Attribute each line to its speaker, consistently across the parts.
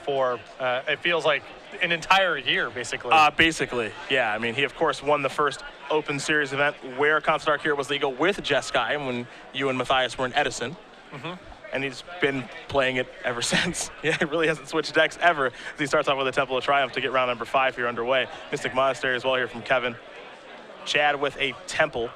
Speaker 1: for, it feels like an entire year, basically.
Speaker 2: Basically, yeah. I mean, he, of course, won the first Open Series event where Concept Dark Hero was legal with Jeskai when you and Matthias were in Edison. And he's been playing it ever since. Yeah, he really hasn't switched decks ever. He starts off with a Temple of Triumph to get round number 5 here underway. Mystic Monastery as well here from Kevin. Chad with a Temple.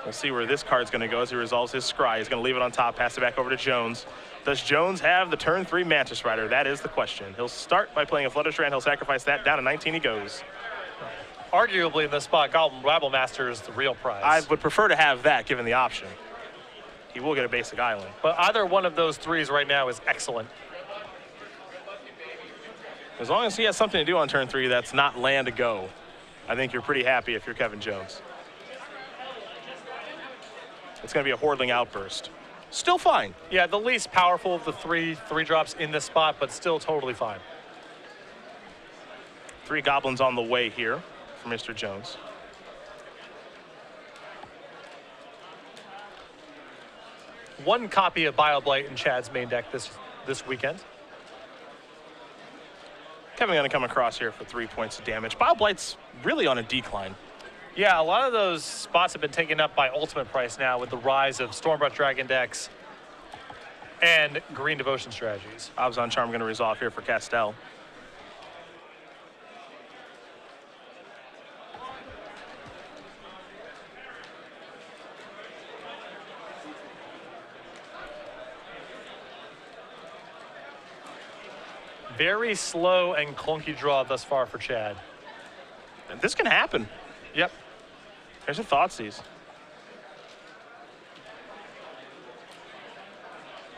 Speaker 2: We'll see where this card's going to go as he resolves his Scry. He's going to leave it on top, pass it back over to Jones. Does Jones have the turn 3 Mantis Rider? That is the question. He'll start by playing a Flutterstrand. He'll sacrifice that. Down to 19 he goes.
Speaker 1: Arguably in this spot, Goblin Rabble Master is the real prize.
Speaker 2: I would prefer to have that given the option. He will get a basic island.
Speaker 1: But either one of those 3s right now is excellent.
Speaker 2: As long as he has something to do on turn 3 that's not land to go, I think you're pretty happy if you're Kevin Jones. It's going to be a Hordling Outburst. Still fine.
Speaker 1: Yeah, the least powerful of the 3 drops in this spot, but still totally fine.
Speaker 2: 3 goblins on the way here for Mr. Jones.
Speaker 1: One copy of BioBlight in Chad's main deck this weekend.
Speaker 2: Kevin going to come across here for 3 points of damage. BioBlight's really on a decline.
Speaker 1: Yeah, a lot of those spots have been taken up by Ultimate Price now with the rise of Stormbreath Dragon decks and Green Devotion strategies.
Speaker 2: Abzan Charm going to resolve here for Kastel.
Speaker 1: Very slow and clunky draw thus far for Chad.
Speaker 2: And this can happen.
Speaker 1: Yep.
Speaker 2: There's a Thoughtseize.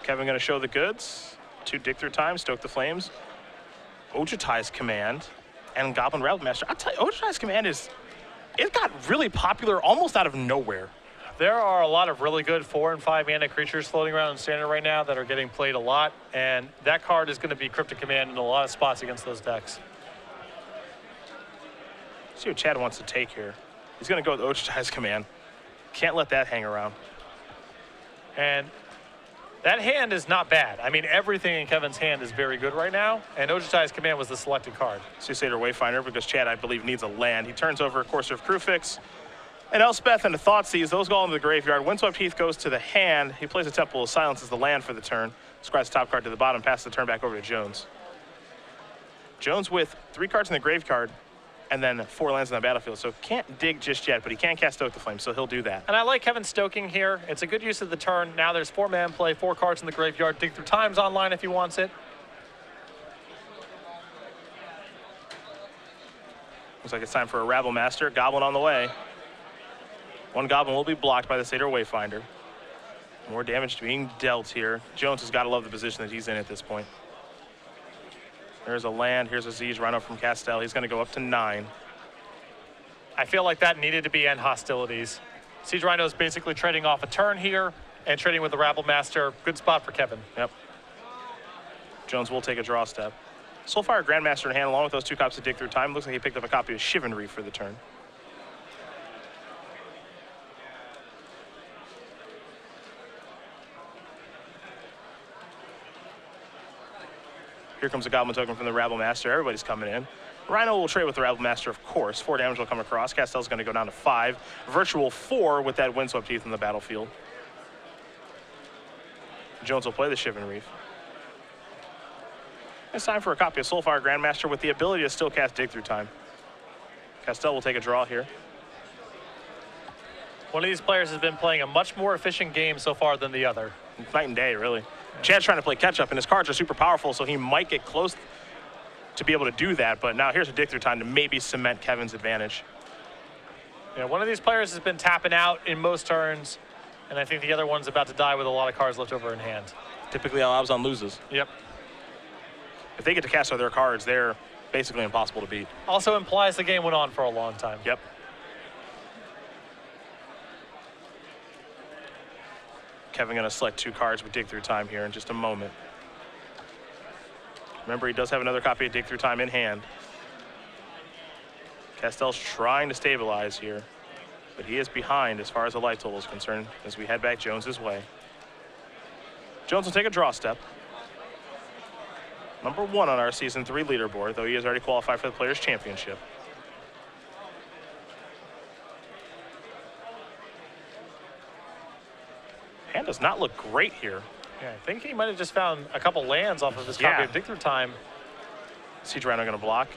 Speaker 2: Kevin going to show the goods. 2 Dig Through Time, Stoke the Flames. Ojutai's Command and Goblin Rabble Master. I'll tell you, Ojutai's Command it got really popular almost out of nowhere.
Speaker 1: There are a lot of really good 4 and 5 mana creatures floating around in Standard right now that are getting played a lot, and that card is going to be Cryptic Command in a lot of spots against those decks.
Speaker 2: See what Chad wants to take here. He's going to go with Ojutai's Command. Can't let that hang around.
Speaker 1: And that hand is not bad. I mean, everything in Kevin's hand is very good right now, and Ojutai's Command was the selected card.
Speaker 2: Crusader Wayfinder, because Chad, I believe, needs a land. He turns over a Courser of Crewfix, and Elspeth and a Thoughtseize. Those go into the graveyard. Windswept Heath goes to the hand. He plays a Temple of Silence as the land for the turn. Scries the top card to the bottom, passes the turn back over to Jones. Jones with 3 cards in the graveyard, and then 4 lands on the battlefield. So can't dig just yet, but he can cast Stoke the Flame, so he'll do that.
Speaker 1: And I like Kevin stoking here. It's a good use of the turn. Now there's 4 mana play, 4 cards in the graveyard. Dig Through Time's online if he wants it.
Speaker 2: Looks like it's time for a Rabble Master. Goblin on the way. 1 Goblin will be blocked by the Satyr Wayfinder. More damage being dealt here. Jones has got to love the position that he's in at this point. There's a land. Here's a Siege Rhino from Kastel. He's going to go up to 9.
Speaker 1: I feel like that needed to be end hostilities. Siege Rhino is basically trading off a turn here and trading with the Rabble Master. Good spot for Kevin.
Speaker 2: Yep. Jones will take a draw step. Soulfire Grandmaster in hand along with those 2 copies of Dig Through Time. Looks like he picked up a copy of Chivalry for the turn. Here comes a Goblin token from the Rabble Master. Everybody's coming in. Rhino will trade with the Rabble Master, of course. 4 damage will come across. Kastel's going to go down to 5. Virtual 4 with that Windswept Heath in the battlefield. Jones will play the Shivan Reef. It's time for a copy of Soulfire Grandmaster with the ability to still cast Dig Through Time. Kastel will take a draw here.
Speaker 1: One of these players has been playing a much more efficient game so far than the other.
Speaker 2: Night and day, really. Chad's trying to play catch-up, and his cards are super powerful, so he might get close to be able to do that. But now here's a Dig Through Time to maybe cement Kevin's advantage.
Speaker 1: Yeah, one of these players has been tapping out in most turns, and I think the other one's about to die with a lot of cards left over in hand.
Speaker 2: Typically, how Abzan loses.
Speaker 1: Yep.
Speaker 2: If they get to cast out their cards, they're basically impossible to beat.
Speaker 1: Also implies the game went on for a long time.
Speaker 2: Yep. Kevin going to select 2 cards with Dig Through Time here in just a moment. Remember, he does have another copy of Dig Through Time in hand. Kastel's trying to stabilize here, but he is behind as far as the life total is concerned as we head back Jones's way. Jones will take a draw step. #1 on our Season 3 leaderboard, though he has already qualified for the Players' Championship. Hand does not look great here.
Speaker 1: Yeah, I think he might have just found a couple lands off of his copy of Dig Through Time.
Speaker 2: Siege Rhino going to block.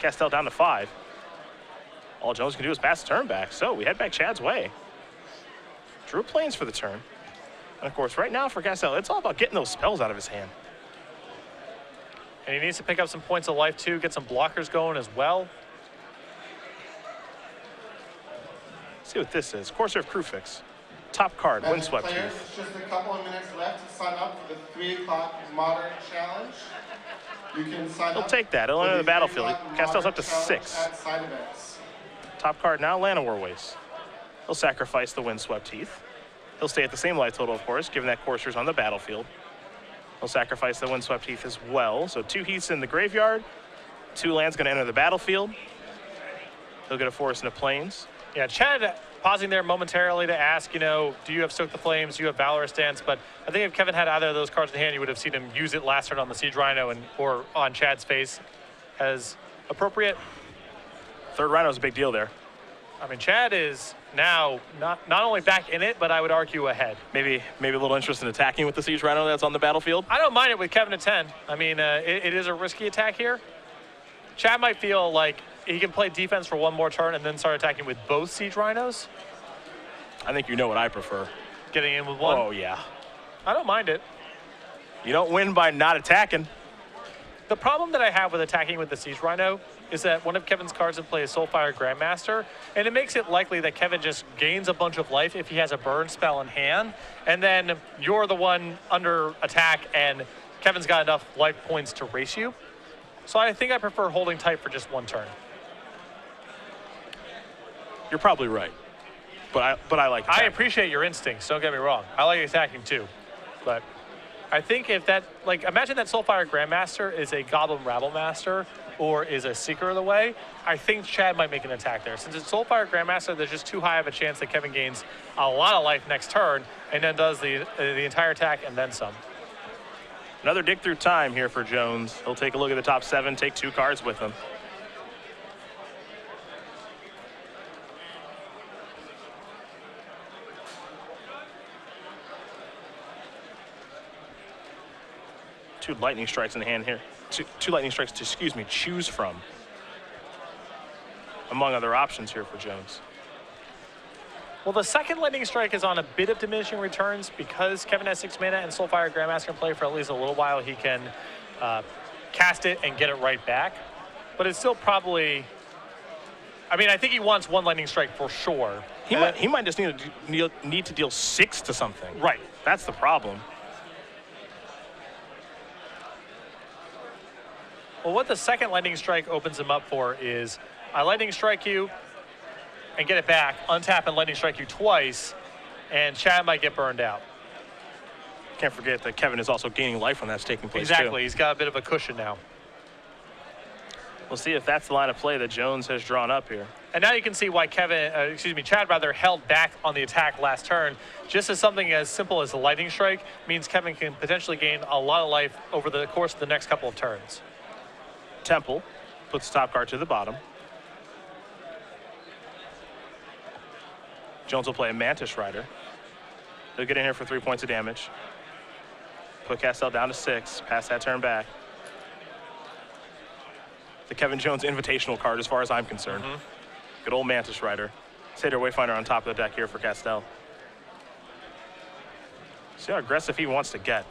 Speaker 2: Kastel down to 5. All Jones can do is pass the turn back. So we head back Chad's way. Drew planes for the turn. And of course, right now for Kastel, it's all about getting those spells out of his hand.
Speaker 1: And he needs to pick up some points of life too, get some blockers going as well.
Speaker 2: See what this is. Corsair Crewfix. Top card, Windswept
Speaker 3: Players,
Speaker 2: Tooth.
Speaker 3: just a couple of minutes left to sign up for the 3 o'clock Modern Challenge. You can sign
Speaker 2: He'll
Speaker 3: up.
Speaker 2: take that. He'll
Speaker 3: for
Speaker 2: enter the
Speaker 3: 3
Speaker 2: battlefield.
Speaker 3: o'clock
Speaker 2: Kastel's up to
Speaker 3: Modern Challenge
Speaker 2: 6.
Speaker 3: At side events.
Speaker 2: Top card now, Llanowar Waste. He'll sacrifice the Windswept Teeth. He'll stay at the same life total, of course, given that Corsair's on the battlefield. He'll sacrifice the Windswept Teeth as well. So 2 Heaths in the graveyard. 2 lands going to enter the battlefield. He'll get a Forest and a Plains.
Speaker 1: Yeah, Chad pausing there momentarily to ask, you know, do you have Stoke the Flames? Do you have Valorous Dance? But I think if Kevin had either of those cards in hand, you would have seen him use it last turn on the Siege Rhino or on Chad's face as appropriate.
Speaker 2: 3rd Rhino's a big deal there.
Speaker 1: I mean, Chad is now not only back in it, but I would argue ahead.
Speaker 2: Maybe a little interest in attacking with the Siege Rhino that's on the battlefield.
Speaker 1: I don't mind it with Kevin at 10. I mean, it is a risky attack here. Chad might feel like he can play defense for one more turn and then start attacking with both Siege Rhinos.
Speaker 2: I think you know what I prefer.
Speaker 1: Getting in with one.
Speaker 2: Oh, yeah.
Speaker 1: I don't mind it.
Speaker 2: You don't win by not attacking.
Speaker 1: The problem that I have with attacking with the Siege Rhino is that one of Kevin's cards in play is Soulfire Grandmaster, and it makes it likely that Kevin just gains a bunch of life if he has a burn spell in hand, and then you're the one under attack, and Kevin's got enough life points to race you. So I think I prefer holding tight for just one turn.
Speaker 2: You're probably right. But I like attacking.
Speaker 1: I appreciate your instincts, don't get me wrong. I like attacking too. But I think if that, like, imagine that Soulfire Grandmaster is a Goblin Rabblemaster or is a Seeker of the Way. I think Chad might make an attack there. Since it's Soulfire Grandmaster, there's just too high of a chance that Kevin gains a lot of life next turn and then does the entire attack and then some.
Speaker 2: Another Dig Through Time here for Jones. He'll take a look at the top 7, take 2 cards with him. Two lightning strikes in hand here. Two lightning strikes to, choose from. Among other options here for Jones.
Speaker 1: Well, the second Lightning Strike is on a bit of diminishing returns because Kevin has 6 mana and Soulfire Grandmaster can play for at least a little while. He can cast it and get it right back. But it's still probably, I mean, I think he wants 1 Lightning Strike for sure.
Speaker 2: He might just need to deal 6 to something.
Speaker 1: Right.
Speaker 2: That's the problem.
Speaker 1: Well, what the second Lightning Strike opens him up for is I Lightning Strike you and get it back, untap and Lightning Strike you twice, and Chad might get burned out.
Speaker 2: Can't forget that Kevin is also gaining life when that's taking place,
Speaker 1: Exactly.
Speaker 2: too.
Speaker 1: He's got a bit of a cushion now.
Speaker 2: We'll see if that's the line of play that Jones has drawn up here.
Speaker 1: And now you can see why Chad held back on the attack last turn. Just as something as simple as a Lightning Strike means Kevin can potentially gain a lot of life over the course of the next couple of turns.
Speaker 2: Temple puts the top card to the bottom. Jones will play a Mantis Rider. He'll get in here for 3 points of damage. Put Kastel down to 6. Pass that turn back. The Kevin Jones invitational card as far as I'm concerned. Good old Mantis Rider. Satyr Wayfinder on top of the deck here for Kastel. See how aggressive he wants to get.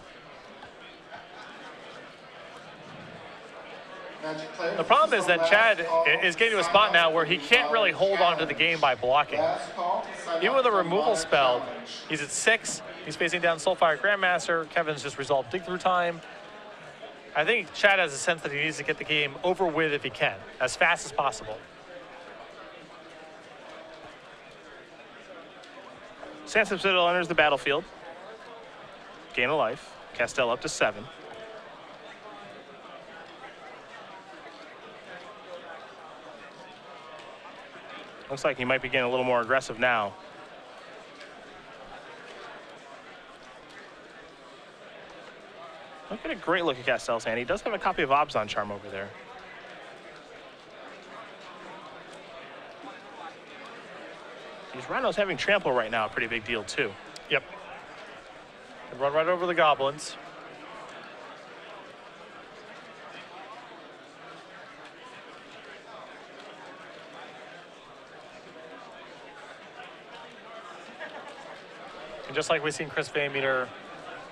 Speaker 1: The problem is that Chad is getting to a spot now where he can't really hold on to the game by blocking. Even with a removal spell, he's at 6. He's facing down Soulfire Grandmaster. Kevin's just resolved Dig Through Time. I think Chad has a sense that he needs to get the game over with if he can, as fast as possible.
Speaker 2: Sandstorm Citadel enters the battlefield. Gain a life. Kastel up to 7. Looks like he might be getting a little more aggressive now. Look at a great look at Kastel's hand. He does have a copy of Obzon Charm over there. These Rhinos having Trample right now, a pretty big deal too.
Speaker 1: Yep. And run right over the Goblins. And just like we've seen Chris Van Meter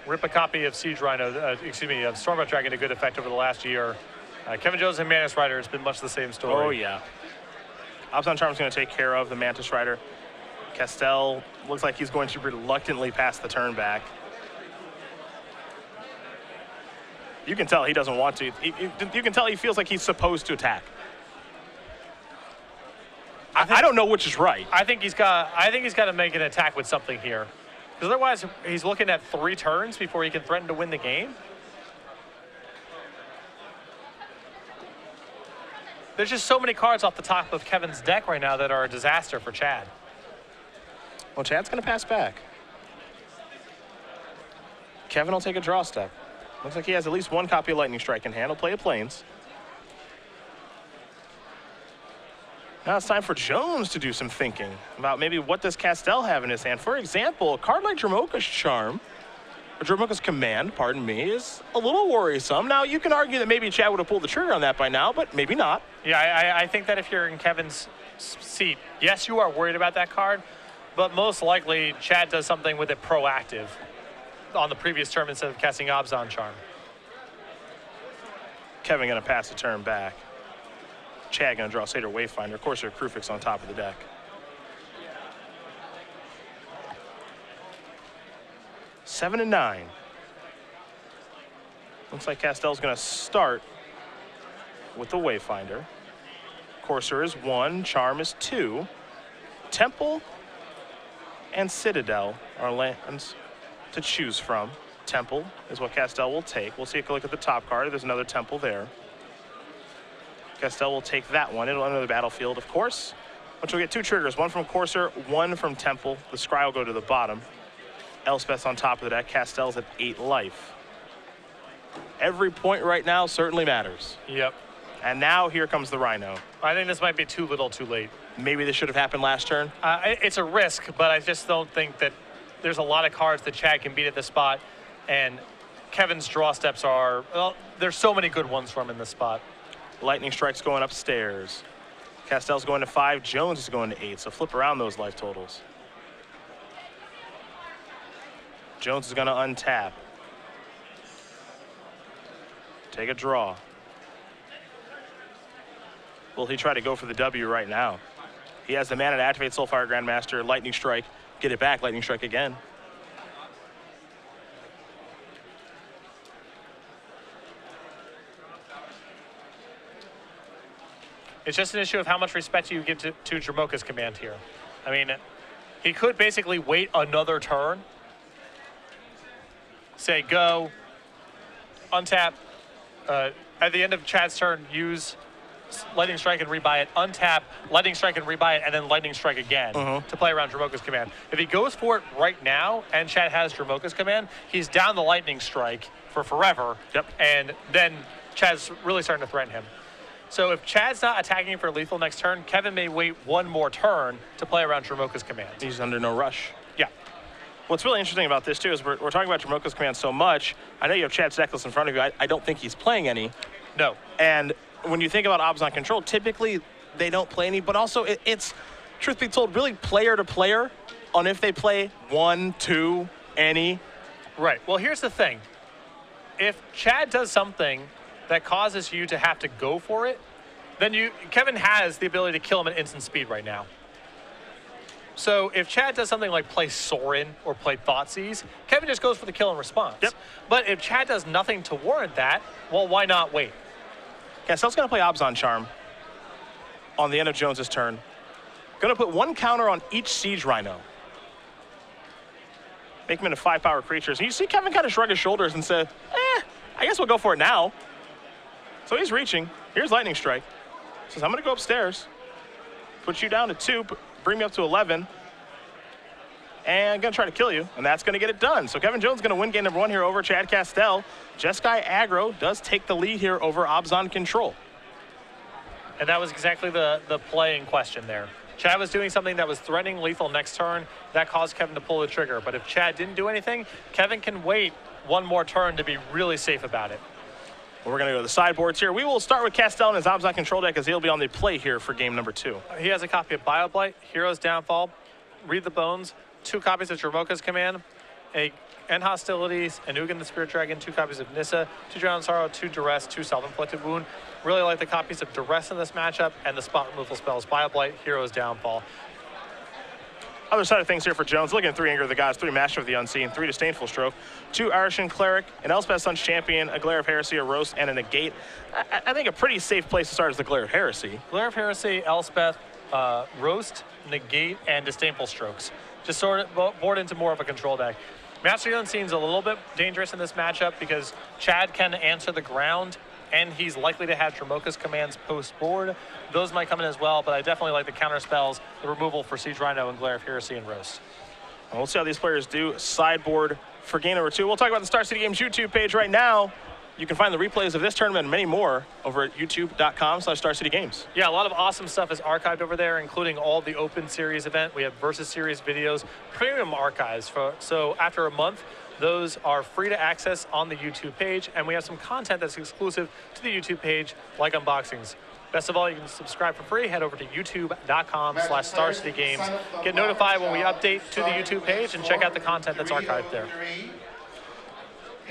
Speaker 1: rip a copy of Siege Rhino, of Stormbat Dragon to good effect over the last year, Kevin Jones and Mantis Rider has been much the same story.
Speaker 2: Oh, yeah. Obzon Charm is going to take care of the Mantis Rider. Kastel looks like he's going to reluctantly pass the turn back. You can tell he doesn't want to. You can tell he feels like he's supposed to attack. I don't know which is right.
Speaker 1: I think he's got to make an attack with something here, because otherwise he's looking at 3 turns before he can threaten to win the game. There's just so many cards off the top of Kevin's deck right now that are a disaster for Chad.
Speaker 2: Well, Chad's going to pass back. Kevin will take a draw step. Looks like he has at least 1 copy of Lightning Strike in hand. He'll play a Plains. Now it's time for Jones to do some thinking about maybe what does Kastel have in his hand. For example, a card like Dromoka's Charm, or Dromoka's Command, pardon me, is a little worrisome. Now, you can argue that maybe Chad would have pulled the trigger on that by now, but maybe not.
Speaker 1: Yeah, I think that if you're in Kevin's seat, yes, you are worried about that card, but most likely Chad does something with it proactive on the previous turn instead of casting Obzon Charm.
Speaker 2: Kevin going to pass the turn back. Chad going to draw Satyr Wayfinder. Of course, there's Krufix on top of the deck. Seven and 9. Looks like Kastel's going to start with the Wayfinder. Courser is 1, Charm is 2. Temple and Citadel are lands to choose from. Temple is what Kastel will take. We'll take a look at the top card. There's another Temple there. Kastel will take that one. It'll enter the battlefield, of course, which will get 2 triggers, 1 from Courser, 1 from Temple. The Scry will go to the bottom. Elspeth's on top of the deck. Kastel's at 8 life. Every point right now certainly matters.
Speaker 1: Yep.
Speaker 2: And now here comes the Rhino.
Speaker 1: I think this might be too little too late.
Speaker 2: Maybe this should have happened last turn.
Speaker 1: It's a risk, but I just don't think that there's a lot of cards that Chad can beat at this spot. And Kevin's draw steps are, well, there's so many good ones for him in this spot.
Speaker 2: Lightning Strike's going upstairs. Kastel's going to 5. Jones is going to 8. So flip around those life totals. Jones is going to untap. Take a draw. Will he try to go for the W right now? He has the mana to activate Soulfire Grandmaster, Lightning Strike, get it back, Lightning Strike again.
Speaker 1: It's just an issue of how much respect you give to Dromoka's Command here. I mean, he could basically wait another turn, say go, untap, at the end of Chad's turn, use Lightning Strike and rebuy it, untap, Lightning Strike and rebuy it, and then Lightning Strike again to play around Dromoka's Command. If he goes for it right now and Chad has Dromoka's Command, he's down the Lightning Strike for forever, and then Chad's really starting to threaten him. So if Chad's not attacking for lethal next turn, Kevin may wait 1 more turn to play around Dromoka's Command.
Speaker 2: He's under no rush.
Speaker 1: Yeah.
Speaker 2: What's really interesting about this, too, is we're talking about Dromoka's Command so much. I know you have Chad's deck list in front of you. I don't think he's playing any.
Speaker 1: No.
Speaker 2: And when you think about Obzon Control, typically they don't play any, but also it's, truth be told, really player to player on if they play 1, 2, any.
Speaker 1: Right. Well, here's the thing. If Chad does something that causes you to have to go for it, then Kevin has the ability to kill him at instant speed right now. So if Chad does something like play Sorin or play Thoughtseize, Kevin just goes for the kill in response.
Speaker 2: Yep.
Speaker 1: But if Chad does nothing to warrant that, well, why not wait?
Speaker 2: Kastel's going to play Obzon Charm on the end of Jones's turn. Going to put 1 counter on each Siege Rhino. Make them into 5-power creatures. And you see Kevin kind of shrug his shoulders and say, I guess we'll go for it now. So he's reaching. Here's Lightning Strike. Says, I'm going to go upstairs. Put you down to 2. Bring me up to 11. and going to try to kill you, and that's going to get it done. So Kevin Jones going to win game number 1 here over Chad Kastel. Jeskai aggro does take the lead here over Obzon Control.
Speaker 1: And that was exactly the play in question there. Chad was doing something that was threatening lethal next turn. That caused Kevin to pull the trigger. But if Chad didn't do anything, Kevin can wait one more turn to be really safe about it.
Speaker 2: Well, we're going to go to the sideboards here. We will start with Kastel and his Obzon Control deck as he'll be on the play here for game number 2.
Speaker 1: He has a copy of BioBlight, Hero's Downfall, Read the Bones, 2 copies of Dromoka's Command, End Hostilities, and Ugin the Spirit Dragon, 2 copies of Nissa, 2 Drown Sorrow, 2 Duress, 2 Self-Inflicted Wound. Really like the copies of Duress in this matchup and the spot removal spells BioBlight, Hero's Downfall.
Speaker 2: Other side of things here for Jones, looking at 3 Anger of the Gods, 3 Master of the Unseen, 3 Disdainful Stroke, 2 Arishan Cleric, an Elspeth Sun's Champion, a Glare of Heresy, a Roast, and a Negate. I think a pretty safe place to start is the Glare of Heresy.
Speaker 1: Glare of Heresy, Elspeth, Roast, Negate, and Disdainful Strokes. Just sort of board into more of a control deck. Master of the Unseen is a little bit dangerous in this matchup because Chad can answer the ground, and he's likely to have Dromoka's commands post-board. Those might come in as well, but I definitely like the counter spells, the removal for Siege Rhino and Glare of Heresy and Roast.
Speaker 2: We'll see how these players do sideboard for game number 2. We'll talk about the Star City Games YouTube page right now. You can find the replays of this tournament and many more over at youtube.com/StarCityGames.
Speaker 1: Yeah, a lot of awesome stuff is archived over there, including all the Open Series event. We have Versus Series videos, premium archives. So after a month, those are free to access on the YouTube page, and we have some content that's exclusive to the YouTube page, like unboxings. Best of all, you can subscribe for free. Head over to youtube.com/StarCityGames. Get notified when we update to the YouTube page and check out the content that's archived there.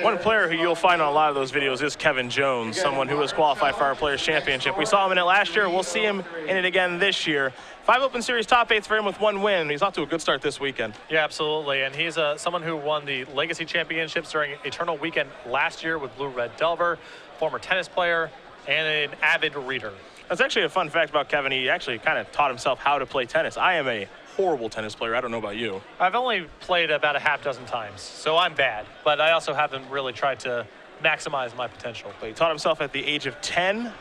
Speaker 2: One player who you'll find on a lot of those videos is Kevin Jones, someone who was qualified for our Players' Championship. We saw him in it last year. We'll see him in it again this year. 5 Open Series top 8s for him with 1 win. He's off to a good start this weekend.
Speaker 1: Yeah, absolutely. And he's someone who won the Legacy Championships during Eternal Weekend last year with Blue Red Delver, former tennis player, and an avid reader.
Speaker 2: That's actually a fun fact about Kevin. He actually kind of taught himself how to play tennis. I am a horrible tennis player. I don't know about you.
Speaker 1: I've only played about a half dozen times, so I'm bad. But I also haven't really tried to maximize my potential.
Speaker 2: But he taught himself at the age of 10,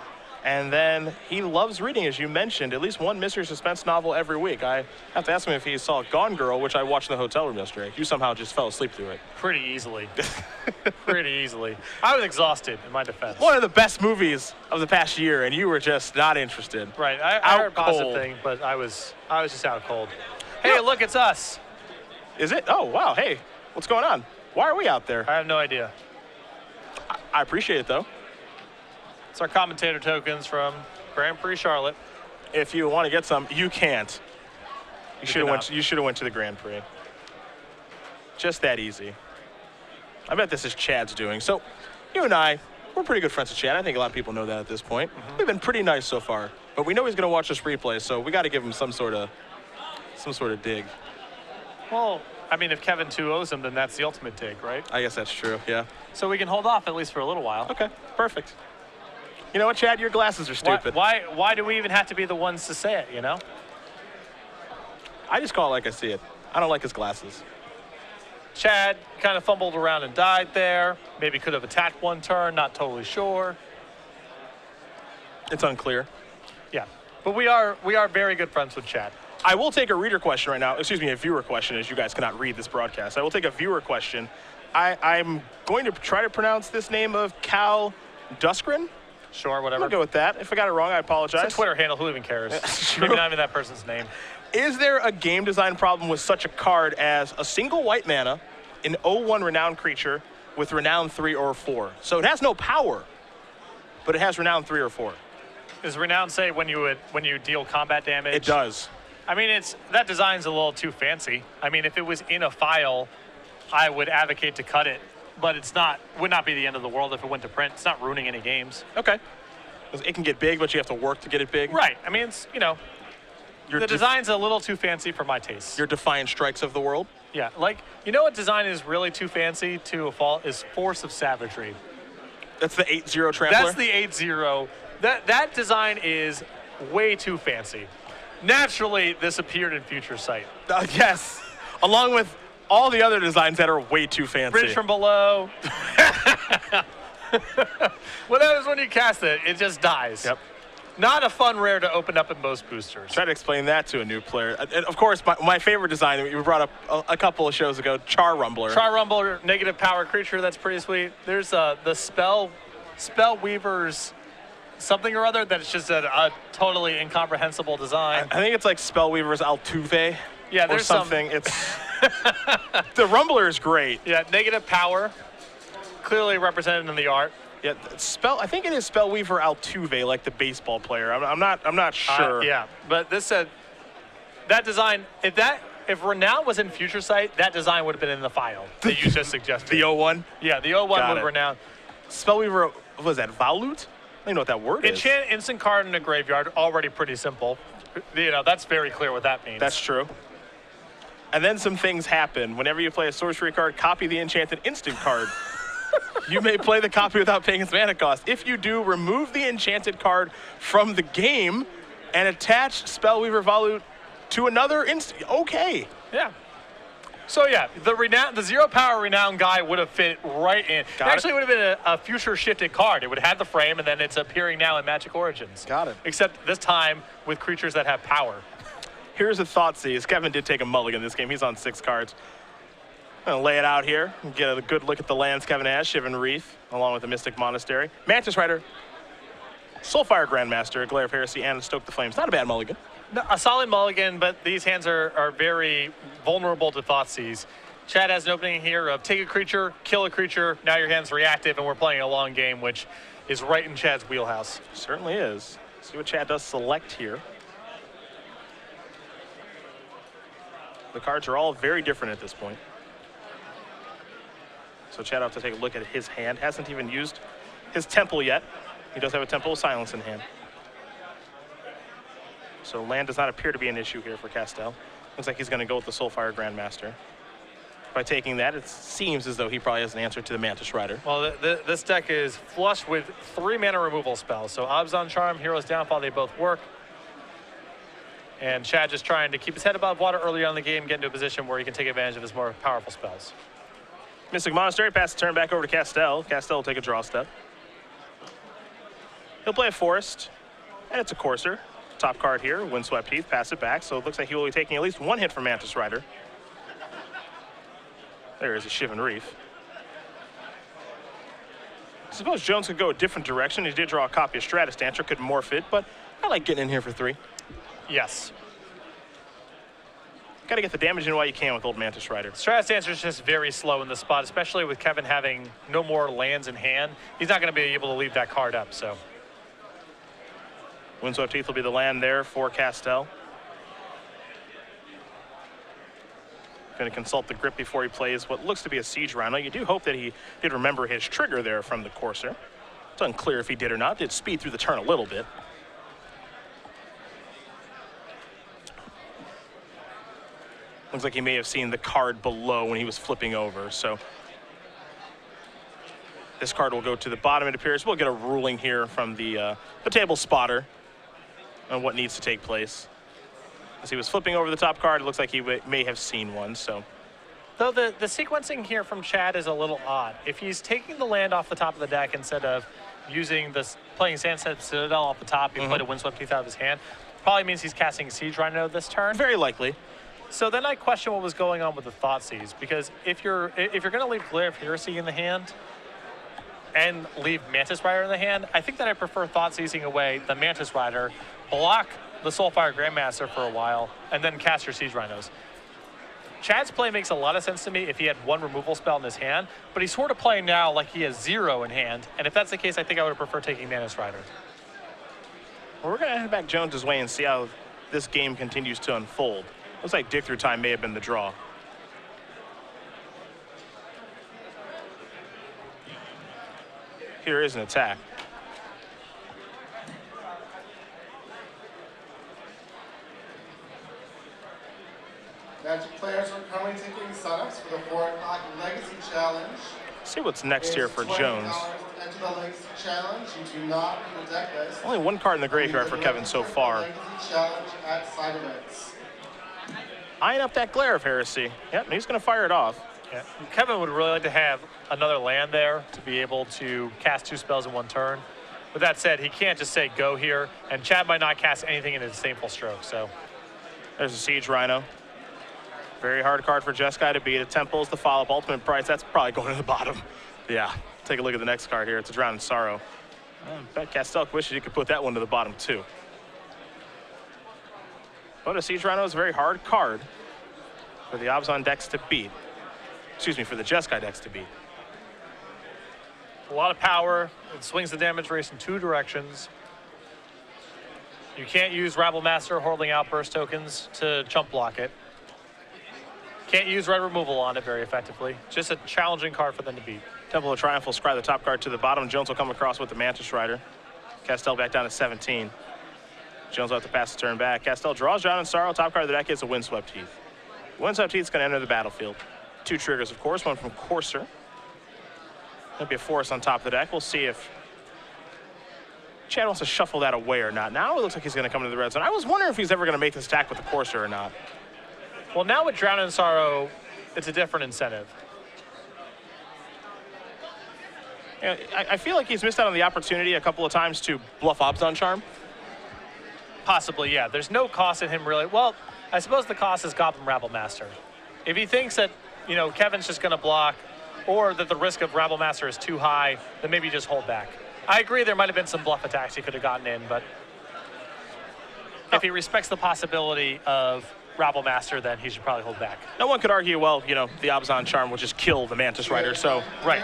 Speaker 2: and then he loves reading, as you mentioned, at least 1 mystery suspense novel every week. I have to ask him if he saw Gone Girl, which I watched in the hotel room yesterday. You somehow just fell asleep through it.
Speaker 1: Pretty easily. Pretty easily. I was exhausted, in my defense.
Speaker 2: One of the best movies of the past year, and you were just not interested.
Speaker 1: Right. I heard positive thing, but I was just out cold. Hey, yeah. Look, it's us.
Speaker 2: Is it? Oh, wow. Hey, what's going on? Why are we out there?
Speaker 1: I have no idea.
Speaker 2: I appreciate it, though.
Speaker 1: It's our commentator tokens from Grand Prix Charlotte.
Speaker 2: If you want to get some, you can't. You should have went to the Grand Prix. Just that easy. I bet this is Chad's doing. So, you and I, we're pretty good friends with Chad. I think a lot of people know that at this point. We've been pretty nice so far, but we know he's going to watch this replay, so we got to give him some sort of dig.
Speaker 1: Well, I mean, if Kevin 2-0s him, then that's the ultimate dig, right?
Speaker 2: I guess that's true, yeah.
Speaker 1: So we can hold off at least for a little while.
Speaker 2: Okay, perfect. You know what, Chad? Your glasses are stupid.
Speaker 1: Why do we even have to be the ones to say it, you know?
Speaker 2: I just call it like I see it. I don't like his glasses.
Speaker 1: Chad kind of fumbled around and died there. Maybe could have attacked 1 turn, not totally sure.
Speaker 2: It's unclear.
Speaker 1: Yeah, but we are very good friends with Chad.
Speaker 2: I will take a reader question right now. Excuse me, a viewer question, as you guys cannot read this broadcast. I will take a viewer question. I'm going to try to pronounce this name of Cal Duskrin.
Speaker 1: Sure, whatever.
Speaker 2: I'm going to go with that. If I got it wrong, I apologize.
Speaker 1: It's a Twitter handle. Who even cares? Maybe not even that person's name.
Speaker 2: Is there a game design problem with such a card as a single white mana, an 0/1 renowned creature with renown 3 or 4? So it has no power, but it has renown 3 or 4.
Speaker 1: Does renown say when you deal combat damage?
Speaker 2: It does.
Speaker 1: I mean, that design's a little too fancy. I mean, if it was in a file, I would advocate to cut it, but would not be the end of the world if it went to print. It's not ruining any games.
Speaker 2: Okay. It can get big, but you have to work to get it big.
Speaker 1: Right. I mean, it's, the design's a little too fancy for my taste.
Speaker 2: Your Defiant Strikes of the world?
Speaker 1: Yeah. Like, you know what design is really too fancy to a fault is Force of Savagery.
Speaker 2: That's the 8/0 trampler?
Speaker 1: That's the 8/0. That design is way too fancy. Naturally, this appeared in Future Sight.
Speaker 2: Yes, along with all the other designs that are way too fancy.
Speaker 1: Bridge from Below. Well, that is when you cast it, it just dies.
Speaker 2: Yep.
Speaker 1: Not a fun rare to open up in most boosters.
Speaker 2: Try to explain that to a new player. And of course, my favorite design that you brought up a couple of shows ago, Char Rumbler.
Speaker 1: Char Rumbler, negative power creature, that's pretty sweet. There's the Spell Weaver's something or other that's just a totally incomprehensible design.
Speaker 2: I think it's like Spellweaver's Altuve.
Speaker 1: Yeah,
Speaker 2: or
Speaker 1: there's
Speaker 2: something. It's the Rumbler is great.
Speaker 1: Yeah, negative power, clearly represented in the art.
Speaker 2: Yeah, I think it is Spellweaver Altuve, like the baseball player. I'm not sure.
Speaker 1: Yeah, but this said that design. If Renown was in Future Sight, that design would have been in the file that you just suggested.
Speaker 2: The 01?
Speaker 1: Yeah, the 01 with Renown.
Speaker 2: Spellweaver, what was that, Valut? I don't even know what that word is.
Speaker 1: Enchant instant card in a graveyard, already pretty simple. That's very clear what that means.
Speaker 2: That's true. And then some things happen. Whenever you play a sorcery card, copy the enchanted instant card. You may play the copy without paying its mana cost. If you do, remove the enchanted card from the game and attach Spellweaver Valut to another instant. Okay.
Speaker 1: Yeah. So yeah, the 0 power Renown guy would have fit right in. It actually would have been a future shifted card. It would have had the frame, and then it's appearing now in Magic Origins.
Speaker 2: Got it.
Speaker 1: Except this time with creatures that have power.
Speaker 2: Here's a Thoughtseize. Kevin did take a mulligan this game. He's on 6 cards. I'm going to lay it out here and get a good look at the lands Kevin has. Shivan Reef, along with the Mystic Monastery. Mantis Rider, Soulfire Grandmaster, Glare of Heresy, and Stoke the Flames. Not a bad mulligan.
Speaker 1: No, a solid mulligan, but these hands are very vulnerable to Thoughtseize. Chad has an opening here of take a creature, kill a creature, now your hand's reactive, and we're playing a long game, which is right in Chad's wheelhouse.
Speaker 2: Certainly is. See what Chad does select here. The cards are all very different at this point. So Chad will have to take a look at his hand. Hasn't even used his Temple yet. He does have a Temple of Silence in hand. So land does not appear to be an issue here for Kastel. Looks like he's going to go with the Soulfire Grandmaster. By taking that, it seems as though he probably has an answer to the Mantis Rider.
Speaker 1: Well, this deck is flush with 3 mana removal spells. So Abzan Charm, Hero's Downfall, they both work. And Chad just trying to keep his head above water early on in the game, get into a position where he can take advantage of his more powerful spells.
Speaker 2: Mystic Monastery, pass the turn back over to Kastel. Kastel will take a draw step. He'll play a Forest, and it's a Courser. Top card here, Windswept Heath, pass it back. So it looks like he will be taking at least 1 hit from Mantis Rider. There is a Shivan Reef. I suppose Jones could go a different direction. He did draw a copy of Stratus Dancer, could morph it, but I like getting in here for 3.
Speaker 1: Yes.
Speaker 2: Got to get the damage in while you can with old Mantis Rider.
Speaker 1: Stratus Dancer is just very slow in the spot, especially with Kevin having no more lands in hand. He's not going to be able to leave that card up, so.
Speaker 2: Windswept Heath will be the land there for Kastel. Going to consult the grip before he plays what looks to be a Siege Rhino. You do hope that he did remember his trigger there from the Courser. It's unclear if he did or not. Did speed through the turn a little bit. Looks like he may have seen the card below when he was flipping over, so this card will go to the bottom, it appears. We'll get a ruling here from the table spotter on what needs to take place. As he was flipping over the top card, it looks like he may have seen one, so.
Speaker 1: Though the sequencing here from Chad is a little odd. If he's taking the land off the top of the deck instead of using playing Sandstep Citadel off the top, he played a Windswept Heath out of his hand, probably means he's casting Siege Rhino this turn.
Speaker 2: Very likely.
Speaker 1: So then I question what was going on with the Thoughtseize, because if you're going to leave Glare of Heresy in the hand and leave Mantis Rider in the hand, I think that I prefer Thoughtseizing away the Mantis Rider, block the Soulfire Grandmaster for a while, and then cast your Siege Rhinos. Chad's play makes a lot of sense to me if he had 1 removal spell in his hand, but he's sort of playing now like he has 0 in hand, and if that's the case, I think I would prefer taking Mantis Rider.
Speaker 2: Well, we're going to head back Jones's way and see how this game continues to unfold. Looks like Dig Through Time may have been the draw. Here is an attack.
Speaker 3: Magic players are currently taking signups for the 4 o'clock Legacy Challenge.
Speaker 2: See what's next here for Jones.
Speaker 3: To enter the Legacy Challenge. You do not need a deck list.
Speaker 2: Only 1 card in the graveyard for Kevin so far.
Speaker 3: Legacy Challenge at side events.
Speaker 2: Eyeing up that Glare of Heresy. Yep, he's going to fire it off.
Speaker 1: Yeah. Kevin would really like to have another land there to be able to cast 2 spells in 1 turn. With that said, he can't just say go here, and Chad might not cast anything in his Disdainful Stroke, so.
Speaker 2: There's a Siege Rhino. Very hard card for Jeskai to beat. A Temple's the follow-up. Ultimate Price, that's probably going to the bottom. Yeah, take a look at the next card here. It's a Drown in Sorrow. I bet Kastel wishes you could put that one to the bottom too. But a Siege Rhino is a very hard card for the Abzan decks to beat. Excuse me, for the Jeskai decks to beat.
Speaker 1: A lot of power. It swings the damage race in 2 directions. You can't use Rabble Master Hordeling Outburst tokens to chump block it. Can't use red removal on it very effectively. Just a challenging card for them to beat.
Speaker 2: Temple of Triumph will scry the top card to the bottom. Jones will come across with the Mantis Rider. Kastel back down to 17. Jones will have to pass the turn back. Kastel draws Drown in Sorrow. Top card of the deck is a Windswept Heath. Windswept Heath is going to enter the battlefield. 2 triggers, of course, one from Courser. There'll be a forest on top of the deck. We'll see if Chad wants to shuffle that away or not. Now it looks like he's going to come into the red zone. I was wondering if he's ever going to make this attack with the Courser or not.
Speaker 1: Well, now with Drown in Sorrow, it's a different incentive.
Speaker 2: Yeah, I feel like he's missed out on the opportunity a couple of times to bluff Abzan Charm.
Speaker 1: Possibly, yeah. There's no cost in him really. Well, I suppose the cost is Goblin Rabble Master. If he thinks that, you know, Kevin's just going to block or that the risk of Rabble Master is too high, then maybe just hold back. I agree there might have been some bluff attacks he could have gotten in, but if he respects the possibility of Rabble Master, then he should probably hold back.
Speaker 2: No one could argue, well, you know, the Abzan Charm will just kill the Mantis Rider, so.
Speaker 1: Right.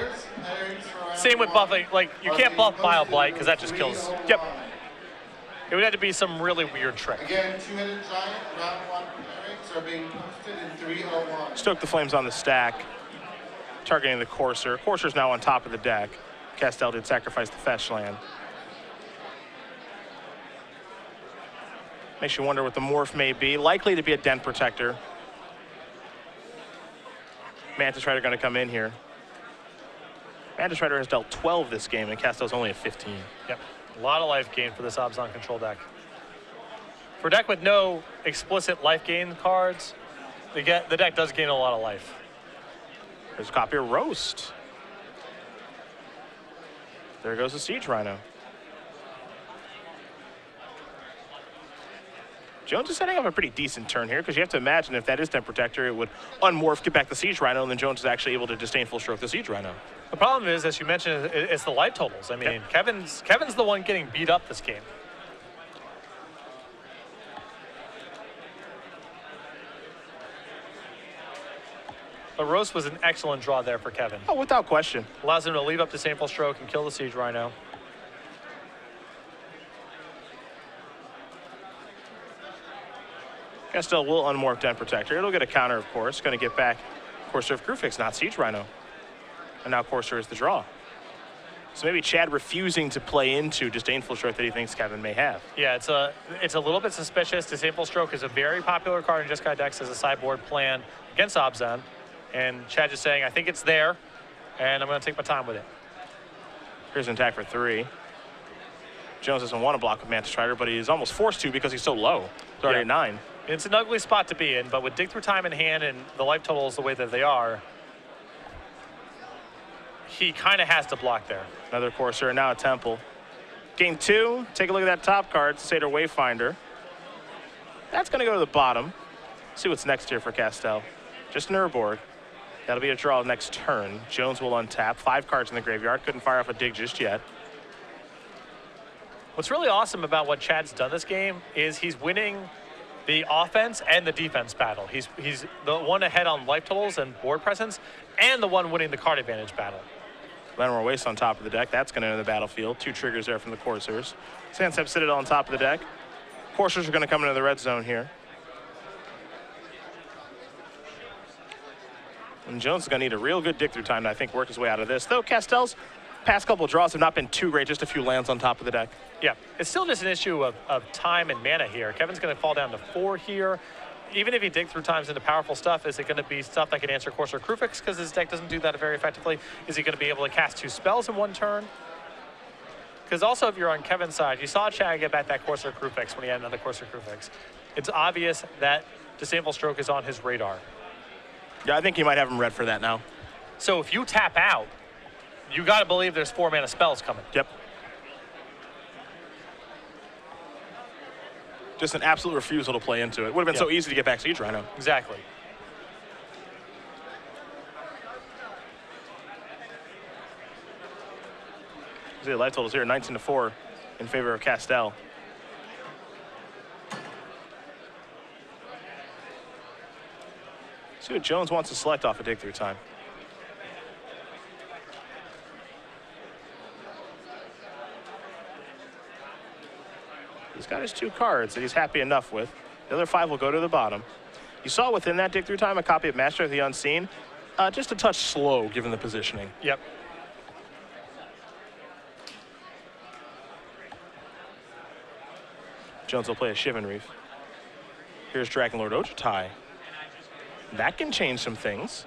Speaker 1: Same with buffing. Like, you can't buff Bile Blight because that just kills.
Speaker 2: Yep.
Speaker 1: It would have to be some really weird trick.
Speaker 3: Again, 2-headed giant, round 1 pairings are being posted in 301.
Speaker 2: Stoke the Flames on the stack, targeting the Courser. Courser's now on top of the deck. Kastel did sacrifice the fetch land. Makes you wonder what the morph may be. Likely to be a Dent Protector. Mantis Rider going to come in here. Mantis Rider has dealt 12 this game, and Kastel's only at 15.
Speaker 1: Yep. A lot of life gain for this Abzan control deck. For a deck with no explicit life gain cards, the deck does gain a lot of life.
Speaker 2: There's a copy of Roast. There goes the Siege Rhino. Jones is setting up a pretty decent turn here because you have to imagine if that is Dent Protector, it would unmorph, get back the Siege Rhino, and then Jones is actually able to Disdainful Stroke the Siege Rhino.
Speaker 1: The problem is, as you mentioned, it's the life totals. I mean,
Speaker 2: yep.
Speaker 1: Kevin's the one getting beat up this game. But Roast was an excellent draw there for Kevin.
Speaker 2: Oh, without question.
Speaker 1: Allows him to leave up Disdainful Stroke and kill the Siege Rhino.
Speaker 2: Kastel will unmorph Dent Protector. It'll get a counter, of course. Going to get back Courser of Krufix, not Siege Rhino. And now Courser is the draw. So maybe Chad refusing to play into Disdainful Stroke that he thinks Kevin may have.
Speaker 1: Yeah, it's a little bit suspicious. Disdainful Stroke is a very popular card in Jeskai decks as a sideboard plan against Abzan. And Chad is saying, I think it's there, and I'm going to take my time with it.
Speaker 2: Here's an attack for 3. Jones doesn't want to block with Mantis Rider, but he's almost forced to because he's so low. He's already at 9.
Speaker 1: It's an ugly spot to be in, but with Dig Through Time in hand and the life totals the way that they are, he kind of has to block there.
Speaker 2: Another Courser, and now a Temple. Game 2, take a look at that top card, Satyr Wayfinder. That's going to go to the bottom. See what's next here for Kastel. Just an Urborg. That'll be a draw next turn. Jones will untap. 5 cards in the graveyard. Couldn't fire off a dig just yet.
Speaker 1: What's really awesome about what Chad's done this game is he's winning the offense and the defense battle. He's the one ahead on life totals and board presence, and the one winning the card advantage battle.
Speaker 2: Lenore Waste on top of the deck. That's going to enter the battlefield. 2 triggers there from the Coursers. Sandstep Citadel on top of the deck. Coursers are going to come into the red zone here. And Jones is going to need a real good dig through time to, I think, work his way out of this. Though Kastel's past couple draws have not been too great, just a few lands on top of the deck.
Speaker 1: Yeah, it's still just an issue of time and mana here. Kevin's going to fall down to 4 here. Even if he dig through times into powerful stuff, is it going to be stuff that can answer Courser Krufix because his deck doesn't do that very effectively? Is he going to be able to cast 2 spells in 1 turn? Because also, if you're on Kevin's side, you saw Chad get back that Courser Krufix when he had another Courser Krufix. It's obvious that Disdainful Stroke is on his radar.
Speaker 2: Yeah, I think he might have him read for that now.
Speaker 1: So if you tap out, you got to believe there's 4 mana spells coming.
Speaker 2: Yep. Just an absolute refusal to play into it. Would have been so easy to get back Siege Rhino.
Speaker 1: Exactly.
Speaker 2: The life totals here, 19-4 in favor of Kastel. See what Jones wants to select off a dig through time. He's got his 2 cards that he's happy enough with. The other 5 will go to the bottom. You saw within that dig through time a copy of Master of the Unseen. Just a touch slow given the positioning.
Speaker 1: Yep.
Speaker 2: Jones will play a Shivan Reef. Here's Dragon Lord Ojutai. That can change some things.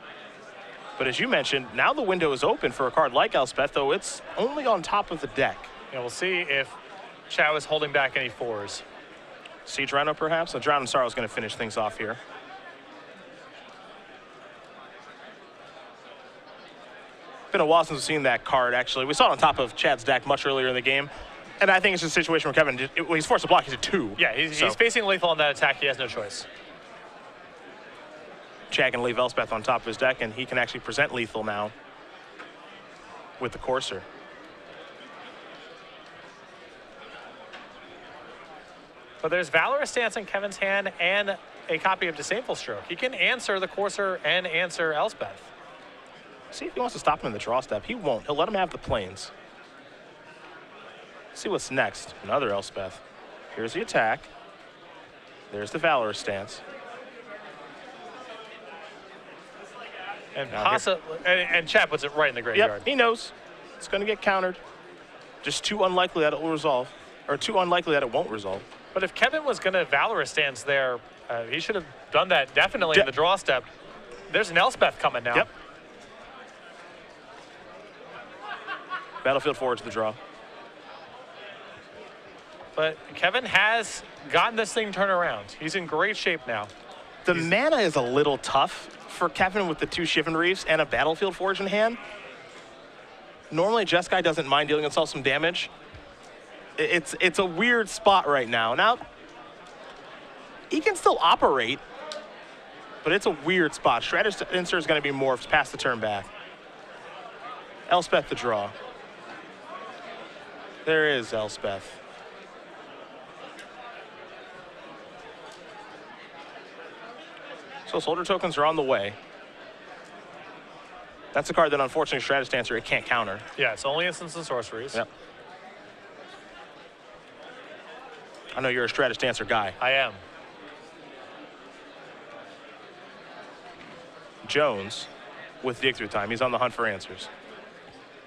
Speaker 2: But as you mentioned, now the window is open for a card like Elspeth, though it's only on top of the deck.
Speaker 1: Yeah, we'll see if Chow is holding back any 4s.
Speaker 2: Siege Rhino, perhaps? A Drown in Sorrow is going to finish things off here. Been a while since we've seen that card, actually. We saw it on top of Chad's deck much earlier in the game. And I think it's a situation where Kevin, he's forced to block. He's a 2.
Speaker 1: Yeah, he's facing lethal on that attack. He has no choice.
Speaker 2: Chad can leave Elspeth on top of his deck, and he can actually present lethal now with the Courser.
Speaker 1: But there's Valorous Stance in Kevin's hand and a copy of Disdainful Stroke. He can answer the Courser and answer Elspeth.
Speaker 2: See if he wants to stop him in the draw step. He won't. He'll let him have the planes. See what's next. Another Elspeth. Here's the attack. There's the Valorous Stance.
Speaker 1: And Chad puts it right in the graveyard.
Speaker 2: Yep, he knows. It's going to get countered. Just too unlikely that it will resolve. Or too unlikely that it won't resolve.
Speaker 1: But if Kevin was going to Valorous Stance there, he should have done that definitely in the draw step. There's an Elspeth coming now.
Speaker 2: Yep. Battlefield forward to the draw.
Speaker 1: But Kevin has gotten this thing turned around. He's in great shape now.
Speaker 2: The mana is a little tough for Kevin with the 2 Shivan Reefs and a Battlefield Forge in hand. Normally, Jeskai doesn't mind dealing himself some damage. It's a weird spot right now. Now, he can still operate, but it's a weird spot. Stratus Insert is going to be morphed past the turn back. Elspeth the draw. There is Elspeth. So Soldier tokens are on the way. That's a card that unfortunately Stratus Dancer it can't counter.
Speaker 1: Yeah, it's only instants and sorceries.
Speaker 2: Yep. I know you're a Stratus Dancer guy.
Speaker 1: I am.
Speaker 2: Jones with dig through time. He's on the hunt for answers.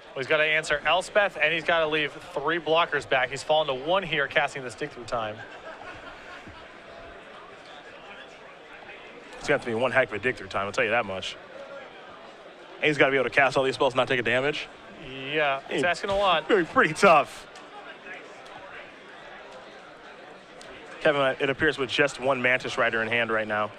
Speaker 1: Well, he's got to answer Elspeth, and he's got to leave 3 blockers back. He's fallen to 1 here, casting this dig through time.
Speaker 2: It's going to have to be one heck of a dig through time, I'll tell you that much. And he's got to be able to cast all these spells and not take a damage.
Speaker 1: Yeah, he's asking a lot.
Speaker 2: Very pretty tough. Kevin, it appears with just 1 Mantis Rider in hand right now.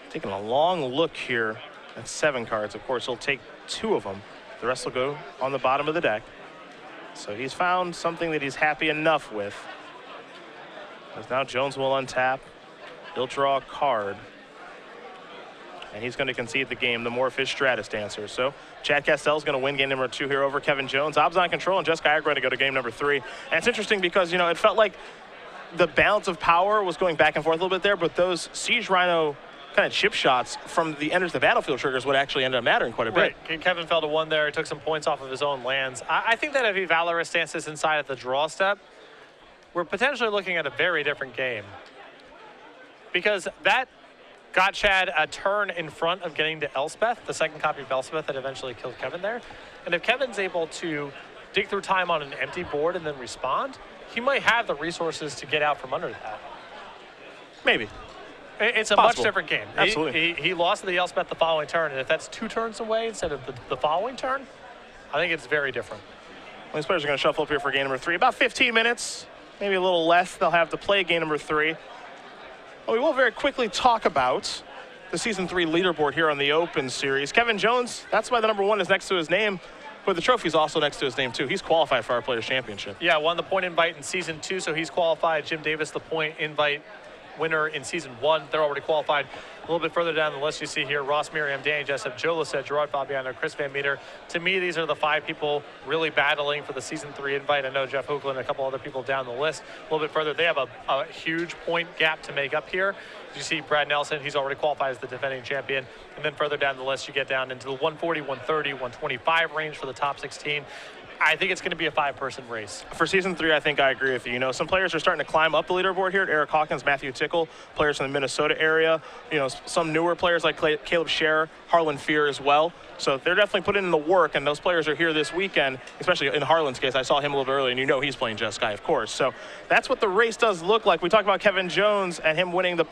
Speaker 2: Taking a long look here at 7 cards. Of course, he'll take 2 of them. The rest will go on the bottom of the deck. So he's found something that he's happy enough with. Because now Jones will untap. He'll draw a card. And he's going to concede the game. The Morphish Stratus Dancer. So Chad Kastel's going to win game number 2 here over Kevin Jones. Ob's on control, and Jeskai are going to go to game number 3. And it's interesting because, it felt like the balance of power was going back and forth a little bit there, but those Siege Rhino kind of chip shots from the enters the battlefield triggers would actually end up mattering quite a bit.
Speaker 1: Right. Kevin fell to 1 there. He took some points off of his own lands. I think that if he Valorous Stances inside at the draw step, we're potentially looking at a very different game. Because that got Chad a turn in front of getting to Elspeth, the second copy of Elspeth that eventually killed Kevin there. And if Kevin's able to dig through time on an empty board and then respond, he might have the resources to get out from under that.
Speaker 2: Maybe.
Speaker 1: It's a
Speaker 2: Possible.
Speaker 1: much different game.
Speaker 2: Absolutely.
Speaker 1: He lost to the Elspeth the following turn, and if that's 2 turns away instead of the following turn, I think it's very different.
Speaker 2: Well, these players are going to shuffle up here for game number 3. About 15 minutes, maybe a little less. They'll have to play game number 3. Well, we will very quickly talk about the Season 3 leaderboard here on the Open Series. Kevin Jones, that's why the number 1 is next to his name, but the trophy's also next to his name, too. He's qualified for our Players' Championship.
Speaker 1: Yeah, won the point invite in Season 2, so he's qualified. Jim Davis, the point invite winner in Season 1. They're already qualified. A little bit further down the list, you see here Ross Miriam, Danny Jessup, Joe Lissette, Gerard Fabiano, Chris Van Meter. To me, these are the 5 people really battling for the Season 3 invite. I know Jeff Hoogland and a couple other people down the list. A little bit further, they have a huge point gap to make up here. You see Brad Nelson, he's already qualified as the defending champion. And then further down the list, you get down into the 140, 130, 125 range for the top 16. I think it's going to be a 5-person race. For
Speaker 2: Season 3, I think I agree with you. You know, some players are starting to climb up the leaderboard here. Eric Hawkins, Matthew Tickle, players from the Minnesota area. You know, some newer players like Caleb Scherer, Harlan Fear as well. So they're definitely putting in the work, and those players are here this weekend, especially in Harlan's case. I saw him a little bit earlier, and you know he's playing Just Sky, of course. So that's what the race does look like. We talked about Kevin Jones and him winning the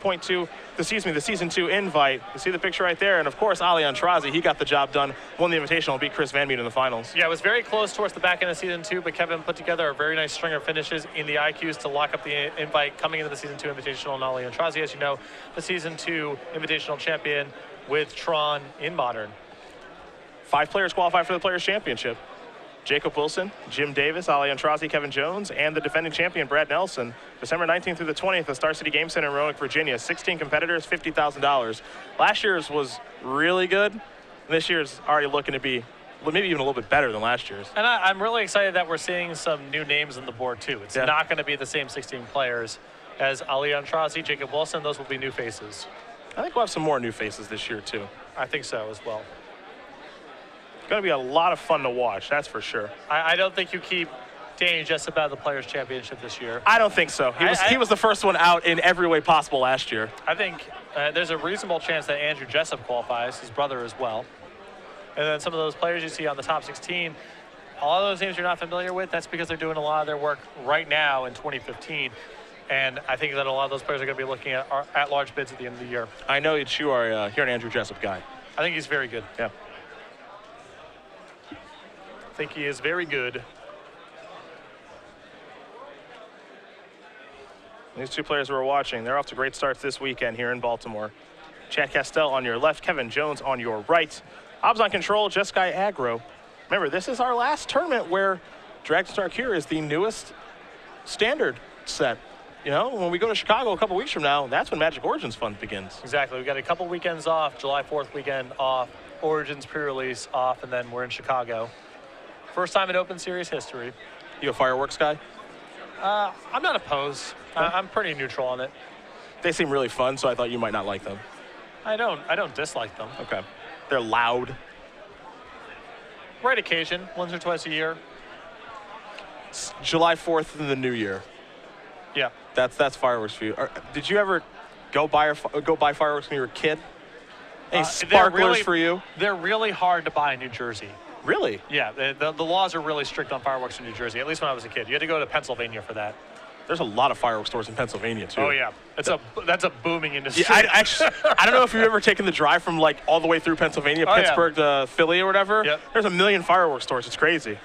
Speaker 2: the Season 2 invite. You see the picture right there, and of course, Ali Antrazi, he got the job done, won the Invitational, beat Chris Van Meet in the finals.
Speaker 1: Yeah, it was very close towards the back end of Season 2, but Kevin put together a very nice string of finishes in the IQs to lock up the invite coming into the Season 2 Invitational. And Ali Antrazi, as you know, the Season 2 Invitational champion with Tron in Modern.
Speaker 2: 5 players qualified for the Players' Championship. Jacob Wilson, Jim Davis, Ali Antrazi, Kevin Jones, and the defending champion, Brad Nelson. December 19th through the 20th at Star City Game Center in Roanoke, Virginia. 16 competitors, $50,000. Last year's was really good. This year's already looking to be maybe even a little bit better than last year's.
Speaker 1: And I'm really excited that we're seeing some new names on the board, too. It's not going to be the same 16 players as Ali Antrazi, Jacob Wilson. Those will be new faces.
Speaker 2: I think we'll have some more new faces this year, too.
Speaker 1: I think so as well.
Speaker 2: It's going to be a lot of fun to watch, that's for sure.
Speaker 1: I don't think you keep Danny Jessup out of the Players' Championship this year.
Speaker 2: I don't think so. He was the first one out in every way possible last year.
Speaker 1: I think there's a reasonable chance that Andrew Jessup qualifies, his brother as well. And then some of those players you see on the top 16, a lot of those names you're not familiar with, that's because they're doing a lot of their work right now in 2015. And I think that a lot of those players are going to be looking at large bids at the end of the year.
Speaker 2: I know that you are here an Andrew Jessup guy.
Speaker 1: I think he's very good.
Speaker 2: Yeah.
Speaker 1: I think he is very good.
Speaker 2: These 2 players we're watching, they're off to great starts this weekend here in Baltimore. Chad Kastel on your left, Kevin Jones on your right. Obs on control, Just Sky Aggro. Remember, this is our last tournament where Dragon Star Cure is the newest standard set. You know, when we go to Chicago a couple weeks from now, that's when Magic Origins Fun begins.
Speaker 1: Exactly. We've got a couple weekends off, July 4th weekend off, Origins pre-release off, and then we're in Chicago. First time in Open Series history.
Speaker 2: You a fireworks guy?
Speaker 1: I'm not opposed. I'm pretty neutral on it.
Speaker 2: They seem really fun, so I thought you might not like them.
Speaker 1: I don't dislike them.
Speaker 2: Okay. They're loud.
Speaker 1: Right occasion, once or twice a year.
Speaker 2: It's July 4th in the new year.
Speaker 1: Yeah.
Speaker 2: That's fireworks for you. Did you ever go buy fireworks when you were a kid? Any sparklers for you?
Speaker 1: They're really hard to buy in New Jersey.
Speaker 2: Really?
Speaker 1: Yeah, the laws are really strict on fireworks in New Jersey, at least when I was a kid. You had to go to Pennsylvania for that.
Speaker 2: There's a lot of fireworks stores in Pennsylvania, too.
Speaker 1: Oh, yeah. That's a booming industry.
Speaker 2: Yeah, I don't know if you've ever taken the drive from, like, all the way through Pennsylvania, Pittsburgh to Philly or whatever.
Speaker 1: Yep.
Speaker 2: There's a million fireworks stores. It's crazy.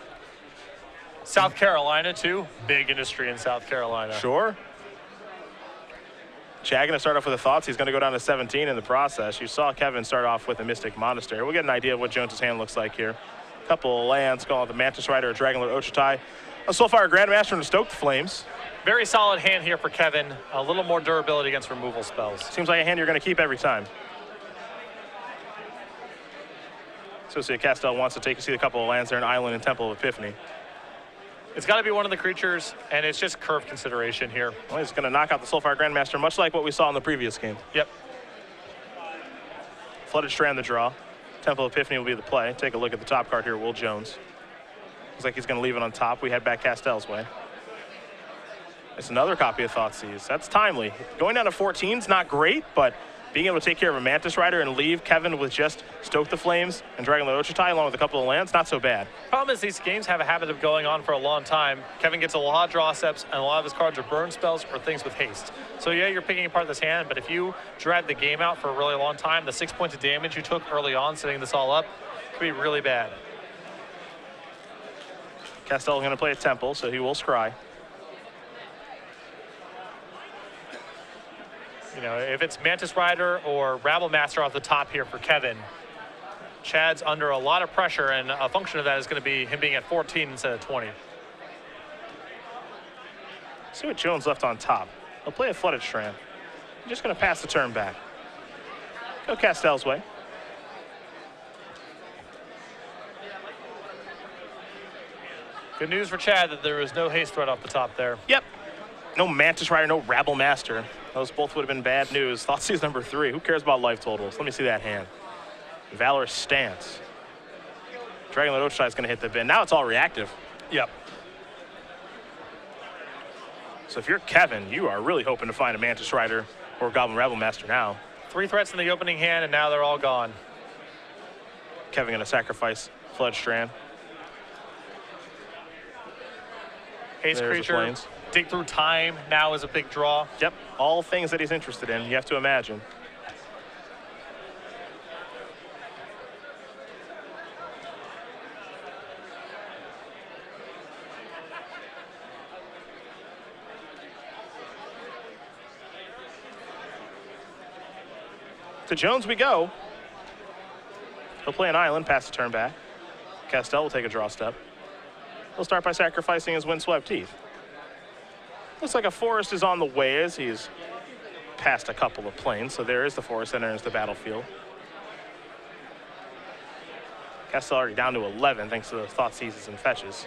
Speaker 1: South Carolina, too. Big industry in South Carolina.
Speaker 2: Sure. Chad going to start off with the thoughts. He's going to go down to 17 in the process. You saw Kevin start off with a Mystic Monastery. We'll get an idea of what Jones's hand looks like here. A couple of lands, call it the Mantis Rider, a Dragonlord Ochitai, a Soulfire Grandmaster, and a Stoke the Flames.
Speaker 1: Very solid hand here for Kevin. A little more durability against removal spells.
Speaker 2: Seems like a hand you're going to keep every time. Associate Kastel wants to take a see a couple of lands there, an Island and Temple of Epiphany.
Speaker 1: It's got to be one of the creatures, and it's just curve consideration here.
Speaker 2: Well, he's going to knock out the Soulfire Grandmaster, much like what we saw in the previous game.
Speaker 1: Yep.
Speaker 2: Flooded Strand the draw. Temple of Epiphany will be the play. Take a look at the top card here, Will Jones. Looks like he's going to leave it on top. We head back Kastel's way. It's another copy of Thoughtseize. That's timely. Going down to 14 is not great, but being able to take care of a Mantis Rider and leave Kevin with just Stoke the Flames and Dragonlord Ochitai along with a couple of lands, not so bad.
Speaker 1: Problem is these games have a habit of going on for a long time. Kevin gets a lot of draw steps, and a lot of his cards are burn spells or things with haste. So yeah, you're picking apart this hand, but if you drag the game out for a really long time, the 6 points of damage you took early on setting this all up could be really bad.
Speaker 2: Kastel is going to play a Temple, so he will scry.
Speaker 1: You know, if it's Mantis Rider or Rabble Master off the top here for Kevin, Chad's under a lot of pressure, and a function of that is going to be him being at 14 instead of 20.
Speaker 2: See what Jones left on top. He'll play a Flooded Strand. I'm just going to pass the turn back. Go Kastel's way.
Speaker 1: Good news for Chad that there was no haste threat off the top there.
Speaker 2: Yep. No Mantis Rider, no Rabble Master. Those both would have been bad news. Thoughtseize number 3. Who cares about life totals? Let me see that hand. Valorous Stance. Dragonlord Oshai is going to hit the bin. Now it's all reactive.
Speaker 1: Yep.
Speaker 2: So if you're Kevin, you are really hoping to find a Mantis Rider or Goblin Rabble Master now.
Speaker 1: 3 threats in the opening hand, and now they're all gone.
Speaker 2: Kevin going to sacrifice Flood Strand.
Speaker 1: Haste
Speaker 2: There's the
Speaker 1: creature,
Speaker 2: plains.
Speaker 1: dig through time now is a big draw.
Speaker 2: Yep, all things that he's interested in, you have to imagine. To Jones we go. He'll play an island, pass the turn back. Kastel will take a draw step. He'll start by sacrificing his Windswept Teeth. Looks like a forest is on the way as he's passed a couple of planes, so there is the forest that enters the battlefield. Kastel already down to 11 thanks to the Thoughtseizes and fetches.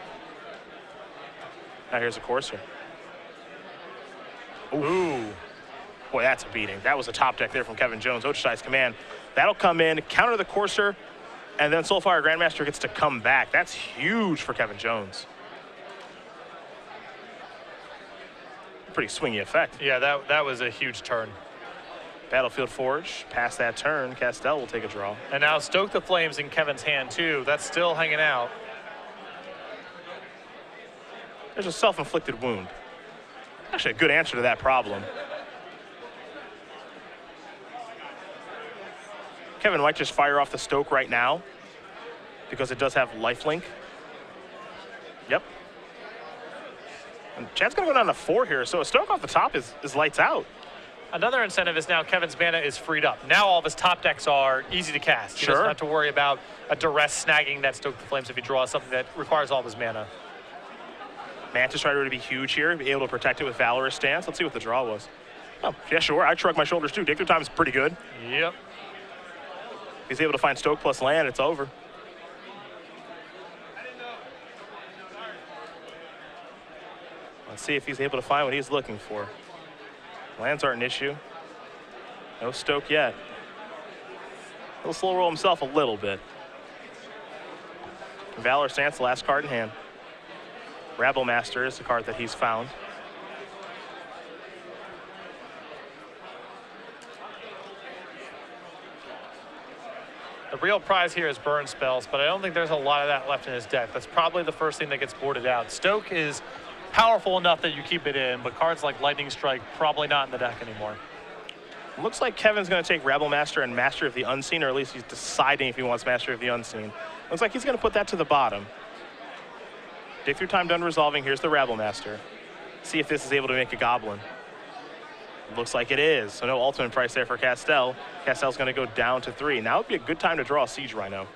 Speaker 2: Now here's a Courser. Ooh. Boy, that's a beating. That was a top deck there from Kevin Jones. Oshai's command. That'll come in, counter the Courser, and then Soulfire Grandmaster gets to come back. That's huge for Kevin Jones. Pretty swingy effect.
Speaker 1: Yeah, that was a huge turn.
Speaker 2: Battlefield Forge, past that turn, Kastel will take a draw.
Speaker 1: And now Stoke the Flames in Kevin's hand too. That's still hanging out.
Speaker 2: There's a self-inflicted wound. Actually, a good answer to that problem. Kevin might just fire off the Stoke right now because it does have lifelink. Yep. And Chad's going to go down to 4 here, so a Stoke off the top is lights out.
Speaker 1: Another incentive is now Kevin's mana is freed up. Now all of his top decks are easy to cast. He
Speaker 2: Sure.
Speaker 1: doesn't have to worry about a duress snagging that Stoke the Flames if he draws something that requires all of his mana.
Speaker 2: Mantis Rider would be huge here, be able to protect it with Valorous Stance. Let's see what the draw was. Oh, yeah, sure. I'd shrug my shoulders too. Dig through time is pretty good.
Speaker 1: Yep.
Speaker 2: He's able to find Stoke plus land, it's over. Let's see if he's able to find what he's looking for. Lands aren't an issue. No Stoke yet. He'll slow roll himself a little bit. Valor Stance, the last card in hand. Rabble Master is the card that he's found.
Speaker 1: The real prize here is burn spells, but I don't think there's a lot of that left in his deck. That's probably the first thing that gets boarded out. Stoke is powerful enough that you keep it in, but cards like Lightning Strike probably not in the deck anymore.
Speaker 2: Looks like Kevin's going to take Rabble Master and Master of the Unseen, or at least he's deciding if he wants Master of the Unseen. Looks like he's going to put that to the bottom. Dig through time done resolving. Here's the Rabble Master. See if this is able to make a Goblin. Looks like it is. So no ultimate price there for Kastel. Kastel's going to go down to 3. Now would be a good time to draw a Siege Rhino.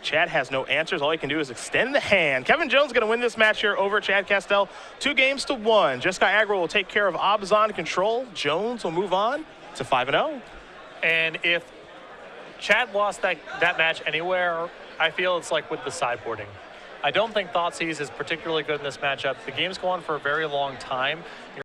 Speaker 2: Chad has no answers. All he can do is extend the hand. Kevin Jones going to win this match here over Chad Kastel. 2-1. Jeskai Aggro will take care of Abzan control. Jones will move on to 5-0.
Speaker 1: And if Chad lost that match anywhere, I feel it's like with the sideboarding. I don't think Thoughtseize is particularly good in this matchup. The game's going on for a very long time.